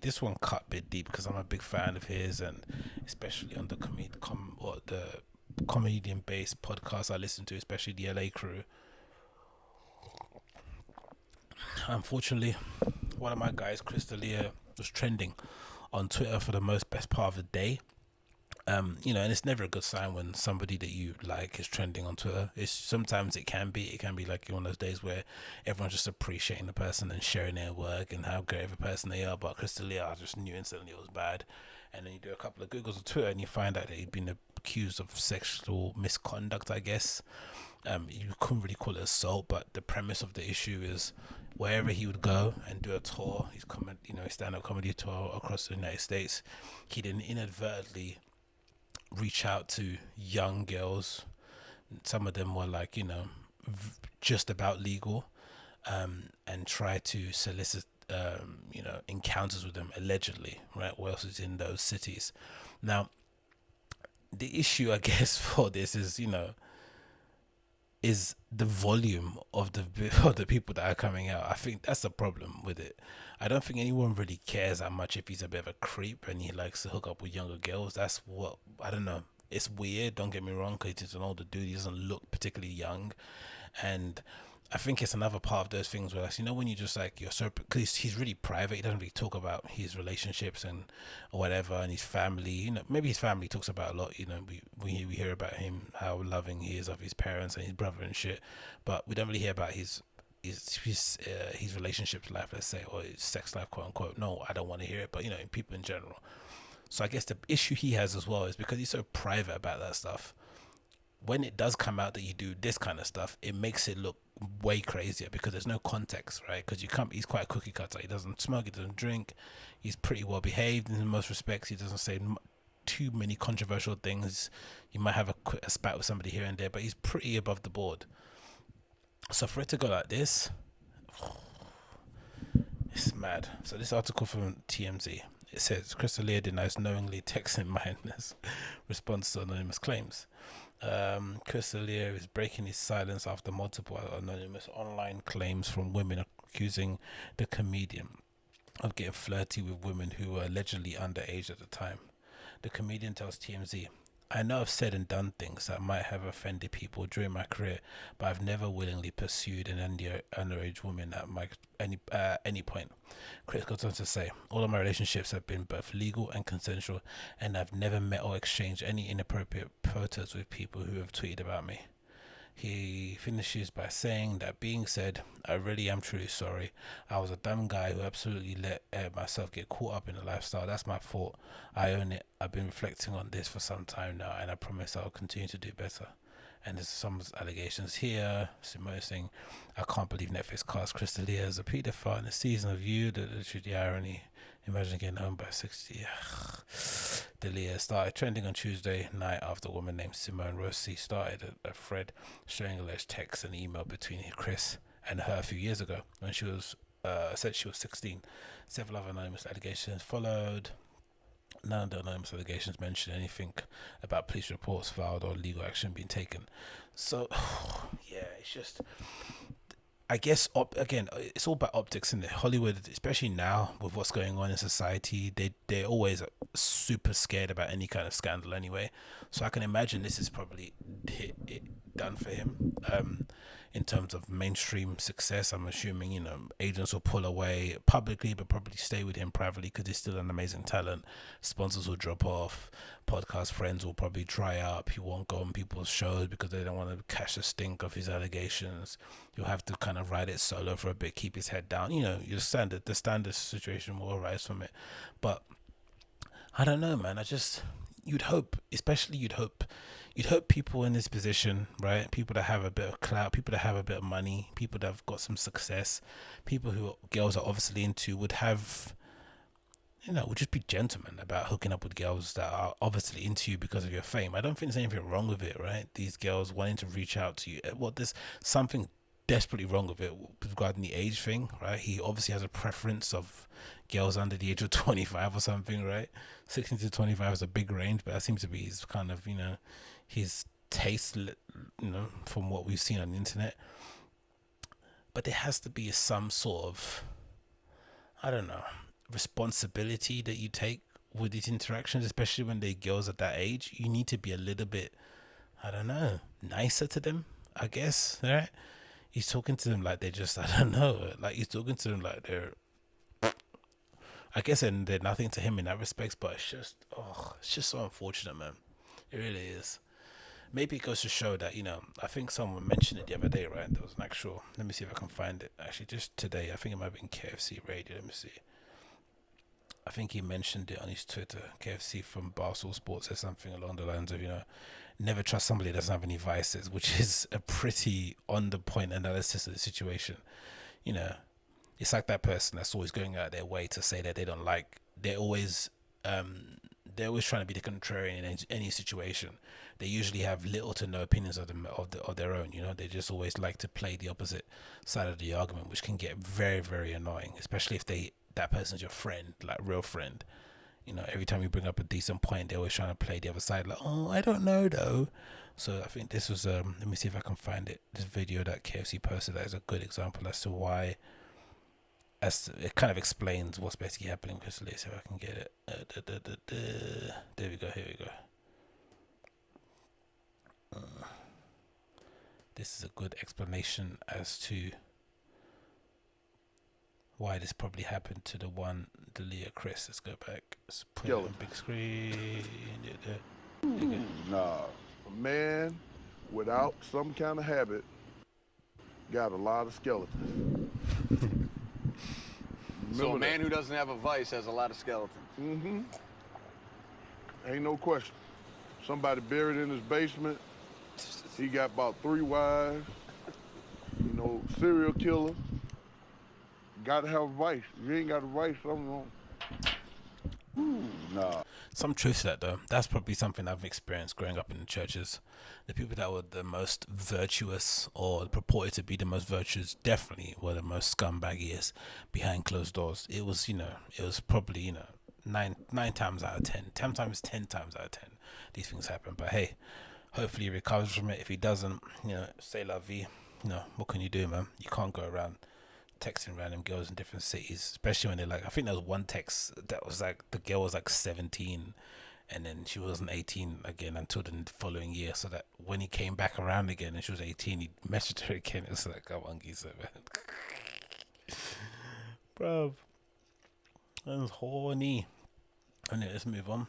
this one cut a bit deep because I'm a big fan of his, and especially on the comedian based podcasts I listen to, especially the LA Crew. Unfortunately, one of my guys, Chris D'Elia, was trending on Twitter for the most best part of the day. And it's never a good sign when somebody that you like is trending on Twitter. It's sometimes it can be like one of those days where everyone's just appreciating the person and sharing their work and how great of a person they are. But Chris D'Elia, I just knew instantly it was bad. And then you do a couple of Googles on Twitter and you find out that he'd been accused of sexual misconduct, I guess. You couldn't really call it assault, but the premise of the issue is wherever he would go and do a tour, his stand-up comedy tour across the United States, he didn't inadvertently reach out to young girls. Some of them were like, just about legal, and try to solicit, encounters with them allegedly, right? What else is in those cities? Now, the issue, I guess, for this is the volume of the of the people that are coming out. I think that's the problem with it. I don't think anyone really cares that much if he's a bit of a creep and he likes to hook up with younger girls. That's what I don't know. It's weird. Don't get me wrong, because he's an older dude. He doesn't look particularly young, and I think it's another part of those things where, like, when you just like you're so because he's really private. He doesn't really talk about his relationships and or whatever, and his family. Maybe his family talks about a lot. We hear about him, how loving he is of his parents and his brother and shit, but we don't really hear about his relationships life, let's say, or his sex life, quote unquote. No, I don't want to hear it, but people in general. So I guess the issue he has as well is because he's so private about that stuff. When it does come out that you do this kind of stuff, it makes it look way crazier because there's no context, right? Because you can't. He's quite a cookie cutter. He doesn't smoke. He doesn't drink. He's pretty well behaved in most respects. He doesn't say too many controversial things. You might have a spat with somebody here and there, but he's pretty above the board. So for it to go like this, it's mad. So this article from TMZ, it says Chris D'Elia denies knowingly texting minors response to anonymous claims. Chris D'Elia is breaking his silence after multiple anonymous online claims from women accusing the comedian of getting flirty with women who were allegedly underage at the time. The comedian tells TMZ, "I know I've said and done things that might have offended people during my career, but I've never willingly pursued an underage woman at any point." Chris goes on to say, "All of my relationships have been both legal and consensual, and I've never met or exchanged any inappropriate photos with people who have tweeted about me." He finishes by saying, "That being said, I really am truly sorry. I was a dumb guy who absolutely let myself get caught up in the lifestyle. That's my fault. I own it. I've been reflecting on this for some time now, and I promise I'll continue to do better." And there's some allegations here. Simone saying, "I can't believe Netflix cast Chris D'Elia as a paedophile in the season of You. The irony. Imagine getting owned by 60. D'Elia started trending on Tuesday night after a woman named Simone Rossi started a thread showing alleged texts and email between Chris and her a few years ago when she was said she was 16. Several other anonymous allegations followed. None of the anonymous allegations mention anything about police reports filed or legal action being taken. So, yeah, it's just, I guess, again, it's all about optics in Hollywood, especially now with what's going on in society. They're always super scared about any kind of scandal anyway. So I can imagine this is probably it done for him. In terms of mainstream success, I'm assuming agents will pull away publicly, but probably stay with him privately because he's still an amazing talent. Sponsors will drop off. Podcast friends will probably dry up. He won't go on people's shows because they don't want to catch the stink of his allegations. You'll have to kind of ride it solo for a bit, keep his head down. The standard situation will arise from it. But I don't know, man. You'd hope, especially you'd hope people in this position, right? People that have a bit of clout, people that have a bit of money, people that have got some success, people who girls are obviously into would have, would just be gentlemen about hooking up with girls that are obviously into you because of your fame. I don't think there's anything wrong with it, right? These girls wanting to reach out to you. There's something desperately wrong with it regarding the age thing, right? He obviously has a preference of girls under the age of 25 or something, right? 16 to 25 is a big range, but that seems to be his kind of, his taste, from what we've seen on the internet. But there has to be some sort of, I don't know. responsibility that you take with these interactions, especially when they're girls at that age. You need to be a little bit, I don't know, nicer to them, I guess, right? He's talking to them like they're just, I don't know, like he's talking to them like they're, I guess, and they're nothing to him in that respect, but it's just so unfortunate, man. It really is. Maybe it goes to show that, I think someone mentioned it the other day, right? There was an actual, let me see if I can find it. Actually, just today, I think it might have been KFC Radio. Let me see. I think he mentioned it on his Twitter. KFC from Barstool Sports says something along the lines of, never trust somebody that doesn't have any vices, which is a pretty on the point analysis of the situation. You know, it's like that person that's always going out their way to say that they don't like. They're always trying to be the contrarian in any situation. They usually have little to no opinions of their own. They just always like to play the opposite side of the argument, which can get very, very annoying, especially if that person's your friend, like real friend. Every time you bring up a decent point, they're always trying to play the other side, like, oh, I don't know though. So I think this was let me see if I can find it. This video that KFC posted, that is a good example as to why. As it kind of explains what's basically happening. Let's see if I can get it. There we go. Here we go. This is a good explanation as to why this probably happened to the Leah Chris. Let's go back. Let's put it on big screen. Nah, a man without some kind of habit got a lot of skeletons. So a man who doesn't have a vice has a lot of skeletons. Mm-hmm. Ain't no question. Somebody buried in his basement. He got about 3 wives. Serial killer. Gotta have a vice. If you ain't got a vice, something wrong. Nah. Some truth to that, though. That's probably something I've experienced growing up in the churches. The people that were the most virtuous or purported to be the most virtuous definitely were the most scumbaggiest behind closed doors. It was, it was probably, 9 times out of 10, 10 times out of 10, these things happen. But hey, hopefully he recovers from it. If he doesn't, say la vie. What can you do, man? You can't go around texting random girls in different cities, especially when they're like, I think there was one text that was like, the girl was like 17 and then she wasn't 18 again until the following year, so that when he came back around again and she was 18, he messaged her again. It was like, come on, geezer, man. Bruv, that was horny. Anyway, let's move on.